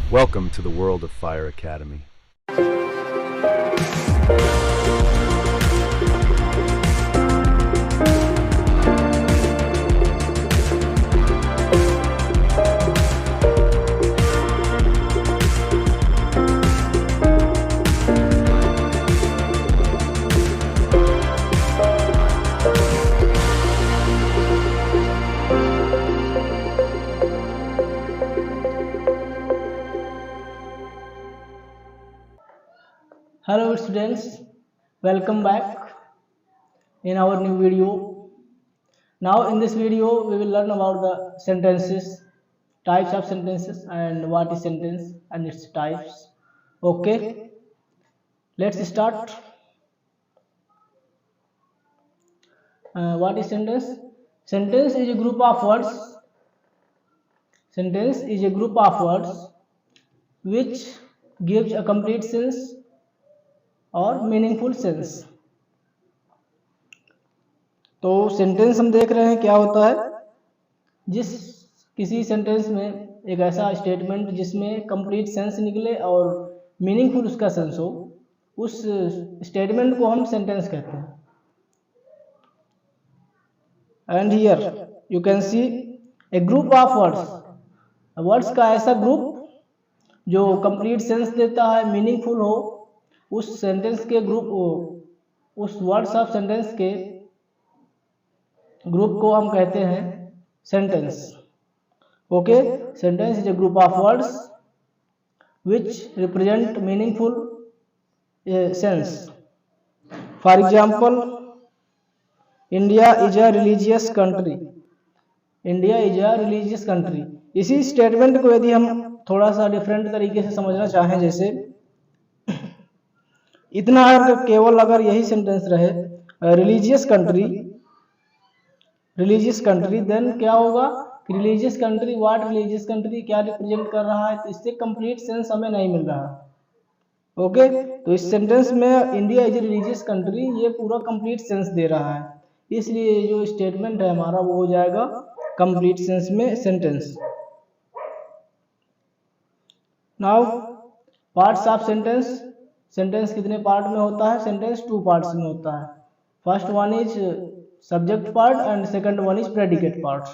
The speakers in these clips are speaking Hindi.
Welcome to the world of Fire Academy. Hello students, welcome back in our new video. Now in this video we will learn about the sentences, types of sentences and what is sentence and its types. Okay, let's start. What is sentence? Sentence is a group of words. Sentence is a group of words which gives a complete sense और मीनिंगफुल सेंस। तो सेंटेंस हम देख रहे हैं क्या होता है, जिस किसी सेंटेंस में एक ऐसा स्टेटमेंट जिसमें कंप्लीट सेंस निकले और मीनिंगफुल उसका सेंस हो, उस स्टेटमेंट को हम सेंटेंस कहते हैं। And here you can see A group of words, words का ऐसा ग्रुप जो कंप्लीट सेंस देता है, मीनिंगफुल हो, उस सेंटेंस के ग्रुप, उस वर्ड्स ऑफ सेंटेंस के ग्रुप को हम कहते हैं sentence. Okay, sentence is a group of words which represent meaningful sense. For example, India is a religious country. India is a religious country. इसी स्टेटमेंट को यदि हम थोड़ा सा डिफरेंट तरीके से समझना चाहें, जैसे इतना केवल अगर यही सेंटेंस रहे रिलीजियस कंट्री, देन क्या होगा, religious country, what religious country क्या रिप्रेजेंट कर रहा है, तो इससे कंप्लीट सेंस हमें नहीं मिल रहा। ओके, तो इस सेंटेंस में इंडिया इज रिलीजियस कंट्री ये पूरा कंप्लीट सेंस दे रहा है, इसलिए जो स्टेटमेंट है हमारा वो हो जाएगा कंप्लीट सेंस में sentence. Now parts of sentence. Sentence कितने पार्ट में होता है? सेंटेंस 2 पार्ट्स में होता है। First one is subject part and second one is predicate part.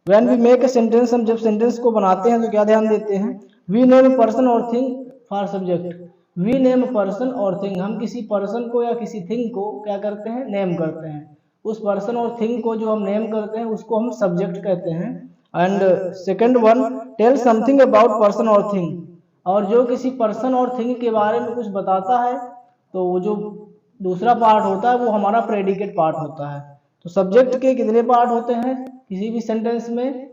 When we make a sentence, हम जब सेंटेंस को बनाते हैं तो क्या ध्यान देते हैं, वी नेम पर्सन और thing for subject. We name person और थिंग, हम किसी पर्सन को या किसी थिंग को क्या करते हैं, नेम करते हैं। उस पर्सन और थिंग को जो हम नेम करते हैं उसको हम सब्जेक्ट कहते हैं। And second one, tell something about person और थिंग, और जो किसी पर्सन और थिंग के बारे में कुछ बताता है तो वो जो दूसरा पार्ट होता है वो हमारा प्रेडिकेट पार्ट होता है। तो सब्जेक्ट के कितने पार्ट होते हैं किसी भी सेंटेंस में?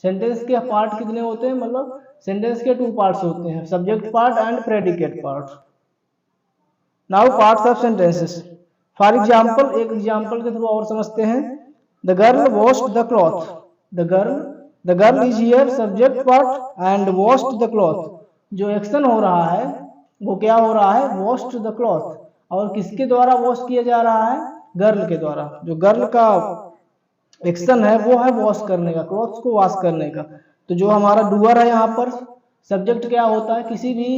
सेंटेंस के पार्ट कितने होते हैं, मतलब सेंटेंस के 2 पार्ट्स होते हैं, subject part and predicate part. Now parts of sentences. For example, एक एग्जाम्पल के थ्रू और समझते हैं। The girl washed the cloth. The girl is here subject part and washed the cloth. जो एक्शन हो रहा है वो क्या हो रहा है, वॉश्ड द क्लॉथ, और किसके द्वारा वॉश किया जा रहा है, गर्ल के द्वारा। जो गर्ल का एक्शन है वो है वॉश करने का, क्लॉथ्स को वॉश करने का। तो जो हमारा डूअर है यहाँ पर, सब्जेक्ट क्या होता है, किसी भी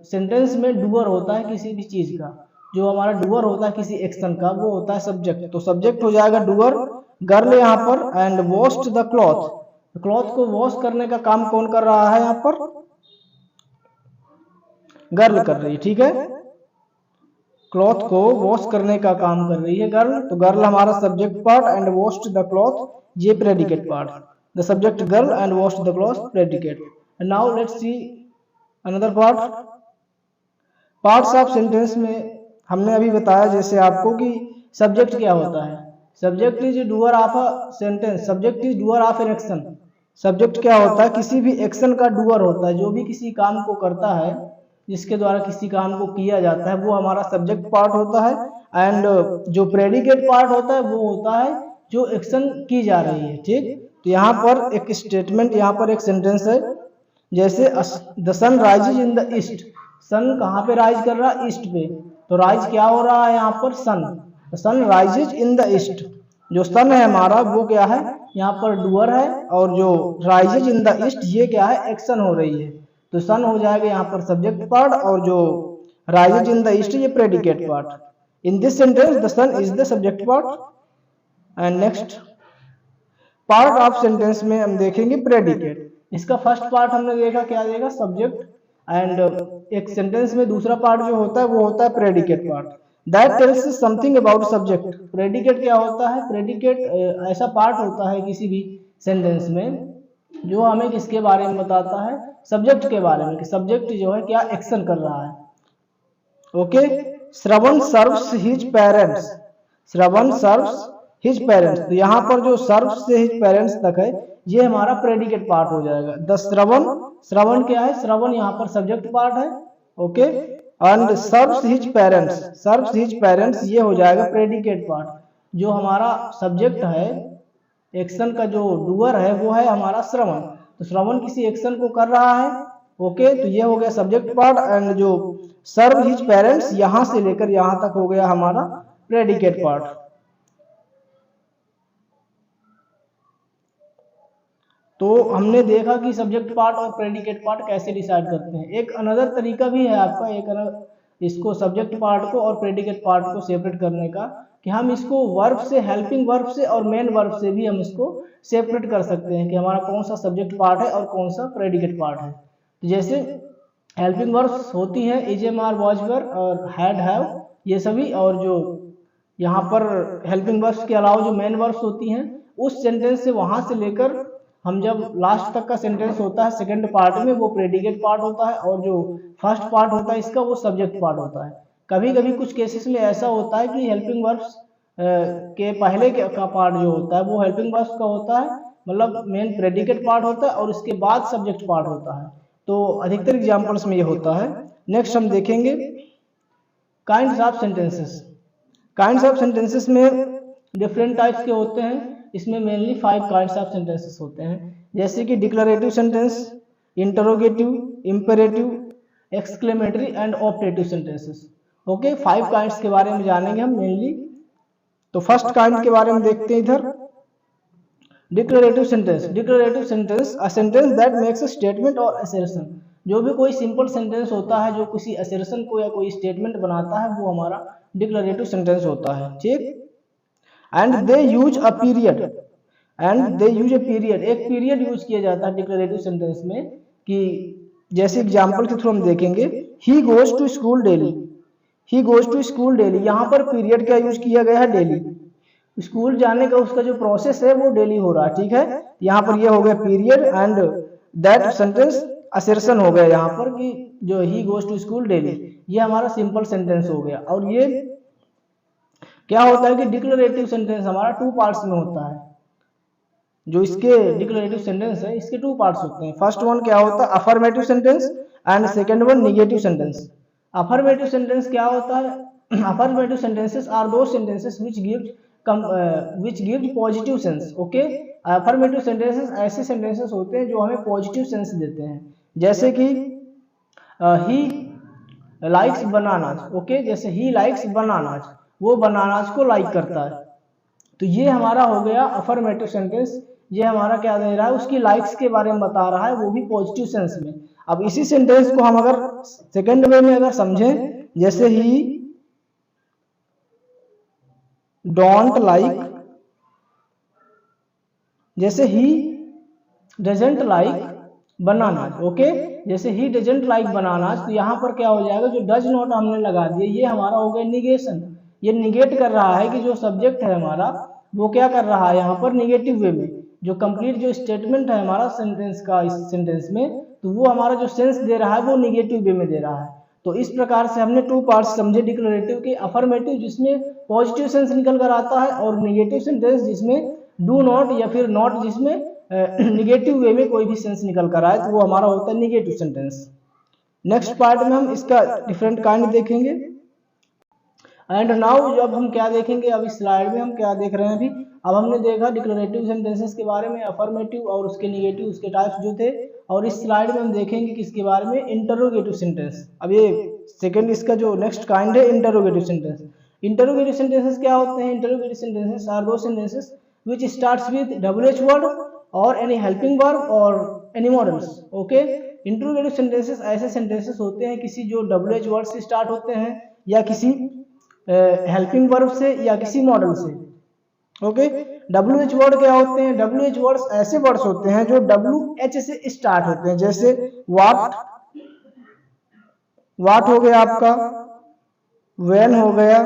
सेंटेंस में डूअर होता है किसी भी चीज का, जो हमारा डूअर होता है किसी एक्शन का वो होता है सब्जेक्ट। तो सब्जेक्ट हो जाएगा डूअर, गर्ल यहाँ पर, and washed the cloth. Cloth को वॉश करने का काम कौन कर रहा है यहाँ पर, गर्ल कर रही है। ठीक है, क्लॉथ को वॉश करने का काम कर रही है गर्ल। तो गर्ल हमारा subject part and washed the cloth ये predicate part. The subject girl and washed the cloth predicate. Now let's see another part. Parts of sentence में हमने अभी बताया जैसे आपको कि सब्जेक्ट क्या होता है। Subject is doer of a sentence. Subject is doer of an action. Subject क्या होता है, किसी भी एक्शन का डूअर होता है, जो भी किसी काम को करता है, जिसके द्वारा किसी काम को किया जाता है, वो हमारा सब्जेक्ट पार्ट होता है। एंड जो प्रेडिकेट पार्ट होता है वो होता है जो एक्शन की जा रही है। ठीक, तो यहाँ पर एक स्टेटमेंट, यहाँ पर एक सेंटेंस है, जैसे the sun rises in the east. Sun कहाँ पे राइज कर रहा है, ईस्ट पे। तो राइज क्या हो रहा है यहाँ पर, sun. Sun rises in the east. जो सन है हमारा वो क्या है, यहाँ पर डूअर है, और जो राइजेज इन द ईस्ट ये क्या है, एक्शन हो रही है। तो सन हो जाएगा यहाँ पर सब्जेक्ट पार्ट, और जो राइजेज इन द ईस्ट ये predicate part. In this sentence the sun is the subject part. And next part of sentence में हम देखेंगे प्रेडिकेट। इसका फर्स्ट पार्ट हमने देखा क्या देगा, सब्जेक्ट, एंड एक सेंटेंस में दूसरा पार्ट जो होता है वो होता है predicate part. That tells something about subject. Predicate क्या होता है, प्रेडिकेट ऐसा पार्ट होता है किसी भी सेंटेंस में जो हमें किसके बारे में बताता है, सब्जेक्ट के बारे में, कि सब्जेक्ट जो है क्या एक्शन कर रहा है। ओके, श्रवण सर्व्स हिज पेरेंट्स, श्रवण सर्व्स हिज पेरेंट्स। तो यहाँ पर जो सर्व्स से हिज पेरेंट्स तक है ये हमारा प्रेडिकेट पार्ट हो जाएगा। द श्रवण, श्रवण क्या है, श्रवण यहाँ पर सब्जेक्ट पार्ट है। Okay, and serves his parents, serves his parents ये हो जाएगा प्रेडिकेट पार्ट। जो हमारा सब्जेक्ट है, एक्शन का जो डूअर है वो है हमारा श्रवण। तो श्रवण किसी एक्शन को कर रहा है। ओके, तो ये हो गया सब्जेक्ट पार्ट, एंड जो सर्व हिज पेरेंट्स यहां से लेकर यहां तक हो गया हमारा प्रेडिकेट पार्ट। तो हमने देखा कि सब्जेक्ट पार्ट और प्रेडिकेट पार्ट कैसे डिसाइड करते हैं। एक अनदर तरीका भी है आपका, एक इसको सब्जेक्ट पार्ट को और प्रेडिकेट पार्ट को सेपरेट करने का, कि हम इसको वर्ब से, हेल्पिंग वर्ब से और मेन वर्ब से भी हम इसको सेपरेट कर सकते हैं कि हमारा कौन सा सब्जेक्ट पार्ट है और कौन सा प्रेडिकेट पार्ट है। तो जैसे हेल्पिंग वर्ब्स होती है इज, एम, आर, वाज, वर और हैड, हैव, ये सभी, और जो यहाँ पर हेल्पिंग वर्ब्स के अलावा जो मेन वर्ब्स होती हैं उस सेंटेंस से वहां से लेकर हम जब लास्ट तक का सेंटेंस होता है सेकंड पार्ट में वो प्रेडिकेट पार्ट होता है, और जो फर्स्ट पार्ट होता है इसका वो सब्जेक्ट पार्ट होता है। कभी कभी कुछ केसेस में ऐसा होता है कि हेल्पिंग वर्ब्स के पहले का पार्ट जो होता है वो हेल्पिंग वर्ब्स का होता है, मतलब मेन प्रेडिकेट पार्ट होता है, और उसके बाद सब्जेक्ट पार्ट होता है। तो अधिकतर एग्जाम्पल्स में ये होता है। नेक्स्ट हम देखेंगे kinds of sentences. Kinds of sentences में डिफरेंट टाइप्स के होते हैं। इसमें मेनली 5 काइंड्स ऑफ सेंटेंसेस होते हैं, जैसे कि declarative sentence, interrogative, imperative, exclamatory and operative sentences. Okay, 5 kinds के बारे में जानेंगे हम मेनली। तो फर्स्ट काइंड के बारे में देखते हैं इधर, declarative sentence. Declarative sentence a sentence that makes a statement और असर्शन। जो भी कोई सिंपल सेंटेंस होता है जो किसी असर्शन को या कोई स्टेटमेंट बनाता है वो हमारा डिक्लेरेटिव सेंटेंस होता है। ठीक, and they use a period, and they use a period, एक पीरियड यूज किया जाता है डिक्लेरेटिव सेंटेंस में। कि जैसे एग्जांपल के थ्रू हम देखेंगे, he goes to school daily, he goes to school daily, यहाँ पर पीरियड का यूज किया गया है डेली। स्कूल जाने का उसका जो प्रोसेस है वो डेली हो रहा है। ठीक है, यहाँ पर ये हो गया period, and that sentence assertion हो गया यहाँ पर कि जो he goes to school daily, ये हमारा सिंपल सेंटेंस हो गया। और ये क्या होता है कि डिक्लेरेटिव सेंटेंस हमारा 2 पार्ट्स में होता है। जो इसके डिक्लेरेटिव सेंटेंस है इसके 2 पार्ट्स होते हैं। फर्स्ट वन क्या होता है, affirmative sentence, and second one negative sentence. Affirmative sentence क्या होता है, अफर्मेटिव सेंटेंसेस आर दो sentences which give positive sense. Okay, affirmative sentences ऐसे सेंटेंसेस होते हैं जो हमें पॉजिटिव सेंस देते हैं, जैसे कि ही लाइक्स बनानास। ओके, जैसे ही लाइक्स बनानास, वो बनानास को लाइक करता है। तो ये हमारा हो गया अफर्मेटिव सेंटेंस। ये हमारा क्या दे रहा है, उसकी लाइक्स के बारे में बता रहा है, वो भी पॉजिटिव सेंस में। अब इसी सेंटेंस को हम अगर सेकंड वे में अगर समझें, जैसे ही डोंट लाइक, जैसे he doesn't like bananas. Okay, जैसे ही डजंट लाइक बनानास, तो यहाँ पर क्या हो जाएगा, जो डज नॉट हमने लगा दिया ये हमारा हो गया निगेशन। ये निगेट कर रहा है कि जो सब्जेक्ट है हमारा वो क्या कर रहा है यहाँ पर निगेटिव वे में। जो कंप्लीट जो स्टेटमेंट है हमारा सेंटेंस का, इस सेंटेंस में, तो वो हमारा जो सेंस दे रहा है वो निगेटिव वे में दे रहा है। तो इस प्रकार से हमने 2 पार्ट्स समझे डिक्लेरेटिव के, अफर्मेटिव जिसमें पॉजिटिव सेंस निकल कर आता है, और निगेटिव सेंटेंस जिसमें डू नॉट या फिर नॉट जिसमें निगेटिव वे में कोई भी सेंस निकल कर आए, तो वो हमारा होता है निगेटिव सेंटेंस। नेक्स्ट पार्ट में हम इसका डिफरेंट काइंड देखेंगे। एंड नाउ जब हम क्या देखेंगे, अब इस स्लाइड में हम क्या देख रहे हैं अभी, अब हमने देखा डिक्लेरेटिव सेंटेंसेस के बारे में, अफर्मेटिव और उसके निगेटिव, उसके टाइप्स जो थे। और इस स्लाइड में हम देखेंगे किसके बारे में, इंटरोगेटिव सेंटेंस। अब ये सेकंड इसका जो नेक्स्ट काइंड है इंटरोगेटिव सेंटेंस। इंटरोगेटिव सेंटेंसेस क्या होते हैं? इंटरोगेटिव सेंटेंसेस आर दो sentences which starts with WH word or any helping verb or any modals. Okay, interrogative sentences ऐसे सेंटेंसेस होते हैं किसी जो WH वर्ड से स्टार्ट होते हैं या किसी हेल्पिंग वर्ब से या किसी मॉडल से। ओके, WH वर्ड क्या होते हैं? WH वर्ड्स ऐसे वर्ड्स होते हैं जो WH से स्टार्ट होते हैं, जैसे वाट हो गया आपका, when हो गया,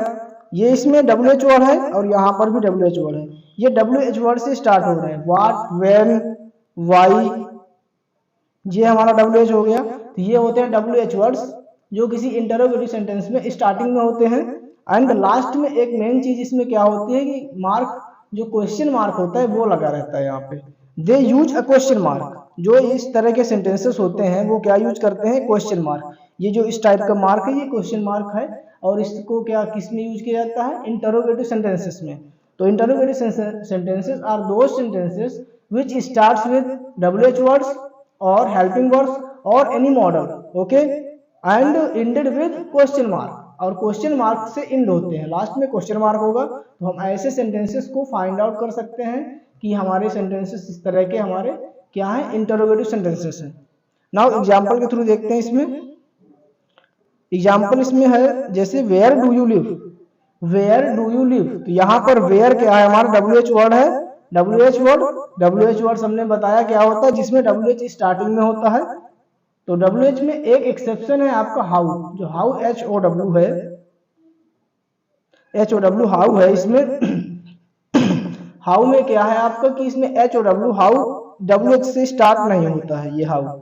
ये इसमें WH वर्ड है और यहाँ पर भी WH वर्ड है। ये WH वर्ड से स्टार्ट हो रहे हैं, व्हाट, व्हेन, व्हाई, ये हमारा WH हो गया। तो ये होते हैं WH वर्ड्स जो किसी इंटरोगेटिव सेंटेंस में स्टार्टिंग में होते हैं। एंड लास्ट में एक मेन चीज इसमें क्या होती है कि मार्क, जो क्वेश्चन मार्क होता है वो लगा रहता है यहाँ पे। दे यूज अ क्वेश्चन मार्क, जो इस तरह के सेंटेंसेस होते हैं वो क्या यूज करते हैं? Question mark. ये जो इस टाइप का मार्क है ये क्वेश्चन मार्क है और इसको क्या किस में यूज किया जाता है? इंटरोगेटिव सेंटेंसेस में। तो interrogative sentences are those sentences which starts with WH words और हेल्पिंग वर्ड्स और any modal, okay, and ended with question mark, और क्वेश्चन मार्क से एंड होते हैं, लास्ट में क्वेश्चन मार्क होगा। तो हम ऐसे सेंटेंसेस को फाइंड आउट कर सकते हैं कि हमारे सेंटेंसेस इस तरह के हमारे क्या है? इंटरोगेटिव सेंटेंसेस हैं। नाउ एग्जांपल के थ्रू देखते हैं इसमें। एग्जाम्पल इसमें है जैसे where do you live, where do you live. तो यहाँ पर वेयर क्या है? हमारा WH वर्ड है, WH वर्ड हमने बताया क्या होता है, जिसमें WH स्टार्टिंग में होता है। तो WH में एक एक्सेप्शन है आपका हाउ, जो हाउ HOW है, HOW हाउ है। इसमें हाउ में क्या है आपका कि इसमें HOW हाउ WH से स्टार्ट नहीं होता है, ये हाउ।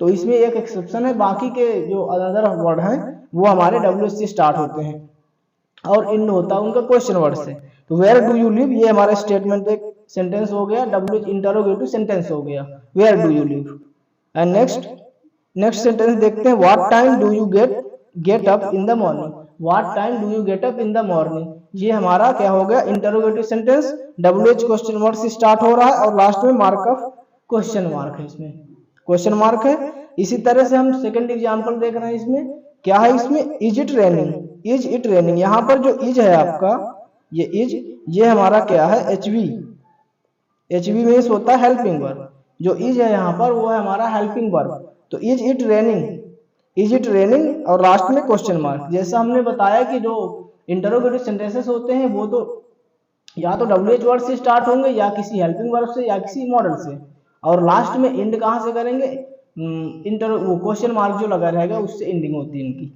तो इसमें एक एक्सेप्शन है, बाकी के जो अदर वर्ड हैं वो हमारे WH से स्टार्ट होते हैं और एंड होता है उनका क्वेश्चन वर्ड से। तो वेयर डू यू लिव ये हमारा स्टेटमेंट एक सेंटेंस हो गया, WH इंटरोगेटिव सेंटेंस हो गया, where do you live. And next sentence देखते हैं, what time do you get up in the morning, what time do you get up in the morning, ये हमारा क्या हो गया? Interrogative sentence, WH question word से स्टार्ट हो रहा है और लास्ट में मार्क ऑफ क्वेश्चन मार्क है, इसमें क्वेश्चन मार्क है। इसी तरह से हम सेकंड एग्जांपल देख रहे हैं, इसमें क्या है? इसमें is it raining, is it raining. यहाँ पर जो इज है आपका, ये इज, ये हमारा क्या है? HV मीन्स होता है हेल्पिंग वर्ब। जो इज है यहाँ पर वो है हमारा हेल्पिंग वर्ब। तो इज इट रेनिंग और लास्ट में क्वेश्चन मार्क। जैसा हमने बताया कि जो इंटरोगेटिव सेंटेंसेस होते हैं वो तो या तो WH वर्ड से स्टार्ट होंगे या किसी हेल्पिंग वर्ब से या किसी मॉडल से, और लास्ट में एंड कहाँ से करेंगे? वो क्वेश्चन मार्क जो लगा रहेगा उससे एंडिंग होती है इनकी।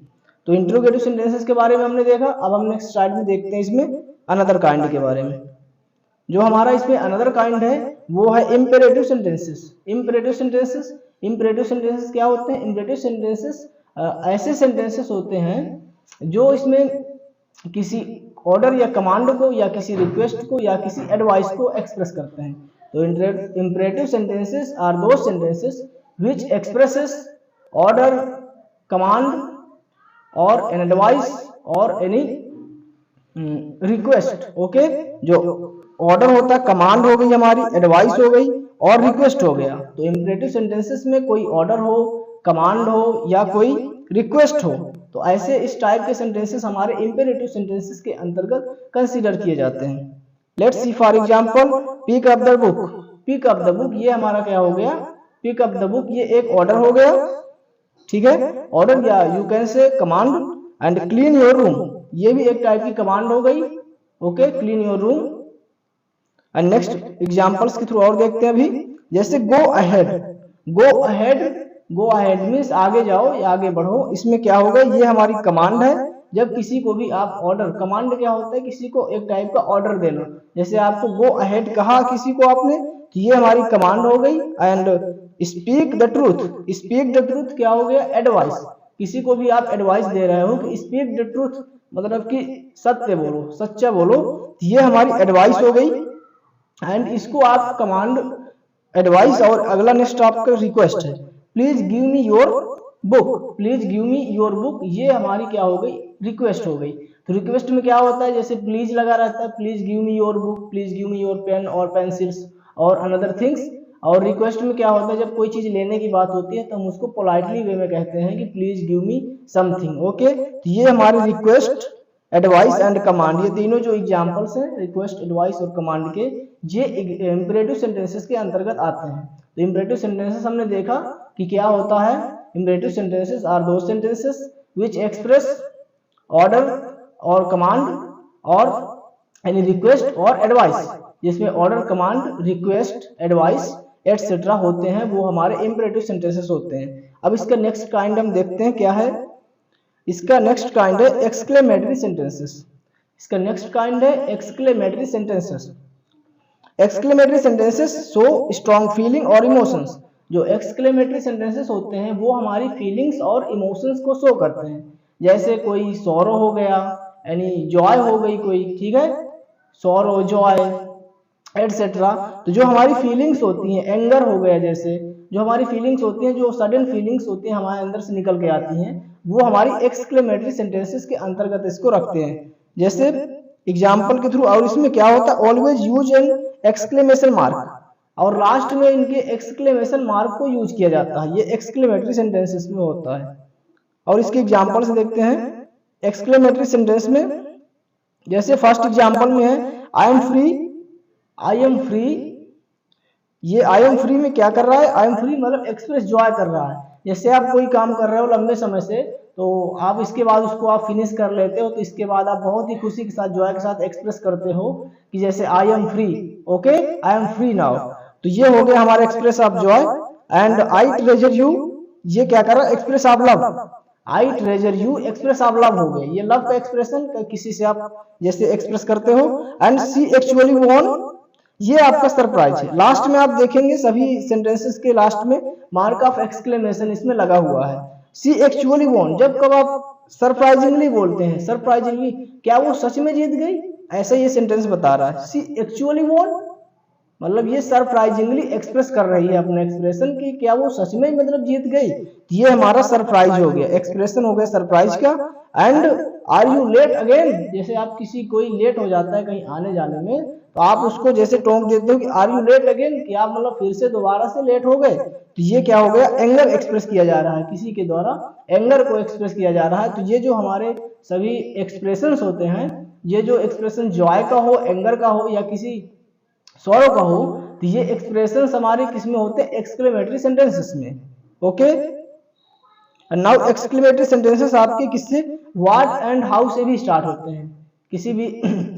तो इंटरोगेटिव सेंटेंसेस के बारे में हमने देखा। अब हम नेक्स्ट स्लाइड में देखते हैं इसमें अनदर काइंड के बारे में। जो हमारा इसमें अनदर काइंड है वो है इंपेरेटिव सेंटेंसेस। इंपेरेटिव सेंटेंसेस क्या होते हैं? इंपेरेटिव सेंटेंसेस ऐसे सेंटेंसेस होते हैं जो इसमें किसी ऑर्डर या कमांड को या किसी रिक्वेस्ट को या किसी एडवाइस को एक्सप्रेस करते हैं। तो imperative sentences are those sentences which expresses order, command or an advice or any request, okay? जो ऑर्डर होता है, कमांड हो गई हमारी, एडवाइस हो गई और रिक्वेस्ट हो गया। तो इंपेरेटिव सेंटेंसेस में कोई ऑर्डर हो, कमांड हो या कोई रिक्वेस्ट हो, तो ऐसे इस टाइप के सेंटेंसेस हमारे इंपेरेटिव सेंटेंसेस के अंतर्गत कंसीडर किए जाते हैं। Let's see for example, pick up the book. Pick up the book ये हमारा क्या हो गया? पिक अप द बुक, ये एक ऑर्डर हो गया, ठीक है? ऑर्डर या you can say command. And clean your room, ये भी एक टाइप की कमांड हो गई, okay, clean your room. And next examples के थ्रू और देखते हैं अभी, जैसे गो अहेड मीन्स आगे जाओ या आगे बढ़ो। इसमें क्या होगा? ये हमारी कमांड है। जब किसी को भी आप ऑर्डर, कमांड क्या होता है? किसी को एक टाइप का ऑर्डर देना। जैसे आपको गो अहेड कहा किसी को आपने, तो ये हमारी कमांड हो गई। एंड स्पीक द ट्रूथ क्या हो गया? एडवाइस। किसी को भी आप एडवाइस दे रहे हो कि स्पीक द ट्रूथ, मतलब कि सत्य बोलो, सच्चा बोलो, तो ये हमारी एडवाइस हो गई। एंड इसको आप कमांड, एडवाइस और अगला नेक्स्ट आपका रिक्वेस्ट है, please give me your book, please give me your book, ये हमारी क्या हो गई? रिक्वेस्ट हो गई। तो रिक्वेस्ट में क्या होता है? जैसे प्लीज लगा रहता है, please give me your book, please give me your pen और पेंसिल्स और अनदर थिंग्स। और रिक्वेस्ट में क्या होता है? जब कोई चीज लेने की बात होती है तो हम उसको पोलाइटली वे में कहते हैं कि please give me something, okay. तो ये हमारी रिक्वेस्ट, एडवाइस एंड कमांड, ये तीनों जो एग्जांपल्स हैं रिक्वेस्ट, एडवाइस और कमांड के, ये इंपरेटिव सेंटेंसेस के अंतर्गत आते हैं। तो इंपरेटिव सेंटेंसेस हमने देखा कि क्या होता है। इंपरेटिव सेंटेंसेस आर दो सेंटेंसेस विच एक्सप्रेस ऑर्डर और कमांड और एनी रिक्वेस्ट और एडवाइस, जिसमें order, command, request, advice etcetera होते हैं, वो हमारे इंपरेटिव सेंटेंसेस होते हैं। अब इसका नेक्स्ट काइंड हम देखते हैं क्या है। इसका नेक्स्ट काइंड है एक्सक्लेमेटरी सेंटेंसेस। इसका नेक्स्ट काइंड है exclamatory sentences. Exclamatory sentences show strong feeling और इमोशंस। जो एक्सक्लेमेटरी सेंटेंसेस होते हैं वो हमारी फीलिंग्स और इमोशंस को शो करते हैं। जैसे कोई सॉरो हो गया, यानी जॉय हो गई कोई, ठीक है, सॉरो, जॉय एटसेट्रा। तो जो हमारी फीलिंग्स होती हैं, एंगर हो गया, जैसे जो हमारी फीलिंग्स होती हैं, जो सडन फीलिंग्स होती हैं हमारे अंदर से निकल के आती हैं, वो हमारी एक्सक्लेमेटरी सेंटेंसेस के अंतर्गत इसको रखते हैं। जैसे एग्जाम्पल के थ्रू, और इसमें क्या होता है, always use an exclamation mark, और लास्ट में इनके एक्सक्लेमेशन मार्क को यूज किया जाता है, ये एक्सक्लेमेटरी सेंटेंसेस में होता है। और इसके एग्जाम्पल्स देखते हैं एक्सक्लेमेटरी सेंटेंस में। जैसे फर्स्ट एग्जाम्पल में है I am free, I am free. ये आई एम फ्री में क्या कर रहा है, आई एम फ्री मतलब एक्सप्रेस जॉय कर रहा है। जैसे आप कोई काम कर रहे हो लंबे समय से, तो आप इसके बाद उसको आप फिनिश कर लेते हो, तो इसके बाद आप बहुत ही खुशी के साथ, जॉय के साथ एक्सप्रेस करते हो कि जैसे I am free, okay, I am free now. तो ये हो गया हमारा express of Joy. And I treasure you, ये क्या कर रहा है, express of love. I treasure you express of love हो गए, ये लव का एक्सप्रेशन किसी से आप जैसे एक्सप्रेस करते हो। एंड सी एक्चुअली वॉन, ये आपका सरप्राइज है। लास्ट में आप देखेंगे सभी सेंटेंसेस के लास्ट में मार्क ऑफ एक्सक्लेमेशन इसमें लगा हुआ है। सी एक्चुअली वॉन, जब कब आप सरप्राइजिंगली बोलते हैं, सरप्राइजिंगली, क्या वो सच में जीत गई, ऐसा ये सेंटेंस बता रहा है। सी एक्चुअली वॉन मतलब ये सरप्राइजिंगली एक्सप्रेस कर रही है अपने एक्सप्रेशन की, क्या वो सच में मतलब जीत गई। ये हमारा सरप्राइज हो गया, एक्सप्रेशन हो गया सरप्राइज का। And are you late again, जैसे आप किसी कोई लेट हो जाता है कहीं आने जाने में, तो आप उसको जैसे टोक देते हो कि आर यू लेट अगेन, कि आप मतलब फिर से दोबारा से लेट हो गए। तो ये क्या हो गया, एंगर एक्सप्रेस किया जा रहा है, किसी के द्वारा एंगर को एक्सप्रेस किया जा रहा है। तो ये जो हमारे सभी एक्सप्रेशंस होते हैं, ये जो एक्सप्रेशन जॉय का हो, एंगर का हो या किसी सॉरो का हो, तो ये एक्सप्रेशंस हमारे किसमें होते हैं, एक्सक्लेमेटरी सेंटेंसेस में, ओके। नाउ एक्सक्लेमेटरी सेंटेंसेस आपके किससे, व्हाट एंड हाउ से भी स्टार्ट होते हैं। किसी भी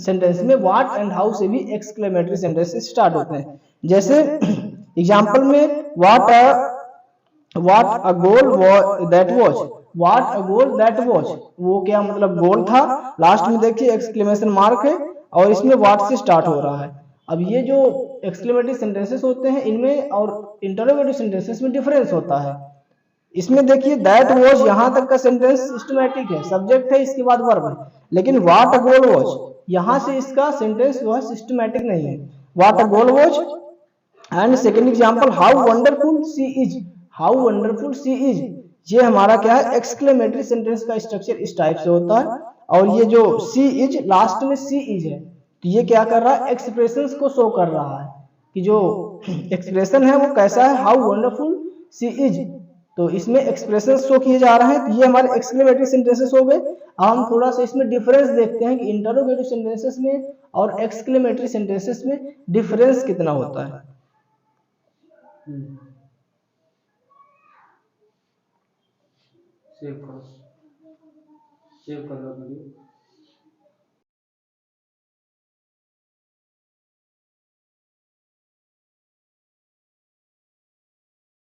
सेंटेंस में व्हाट एंड हाउ से भी एक्सक्लेमेटरी सेंटेंसेस स्टार्ट होते हैं। जैसे एग्जांपल में what a goal that was, what a goal that was, वो क्या मतलब गोल था। लास्ट में देखिए एक्सक्लेमेशन मार्क है और इसमें व्हाट से स्टार्ट हो रहा है। अब ये जो एक्सक्लेमेटरी सेंटेंसेस होते हैं इनमें और इंटरोगेटिव सेंटेंसेस में डिफरेंस होता है। इसमें देखिए दैट वाज, यहां तक का सेंटेंस सिस्टमैटिक है, सब्जेक्ट है, इसके बाद वर्ब है। लेकिन व्हाट अ गोल वाज, यहां से इसका सेंटेंस जो है सिस्टमैटिक नहीं है, what a goal was. And second example how wonderful she is, how wonderful she is, ये हमारा क्या है, एक्सक्लेमेटरी सेंटेंस का स्ट्रक्चर इस टाइप से होता है। और ये जो शी इज, लास्ट में शी इज है, तो ये क्या कर रहा है, एक्सप्रेशंस को शो कर रहा है कि जो एक्सप्रेशन है वो कैसा है, हाउ वंडरफुल शी इज। तो इसमें एक्सप्रेशन शो किए जा रहे हैं। तो ये हमारे एक्सक्लेमेटरी सेंटेंसेस हो गए। हम थोड़ा सा इसमें डिफरेंस देखते हैं कि इंटरोगेटिव सेंटेंसेस में और एक्सक्लेमेटरी सेंटेंसेस में डिफरेंस कितना होता है। सेव करो, सेव कर लो वीडियो।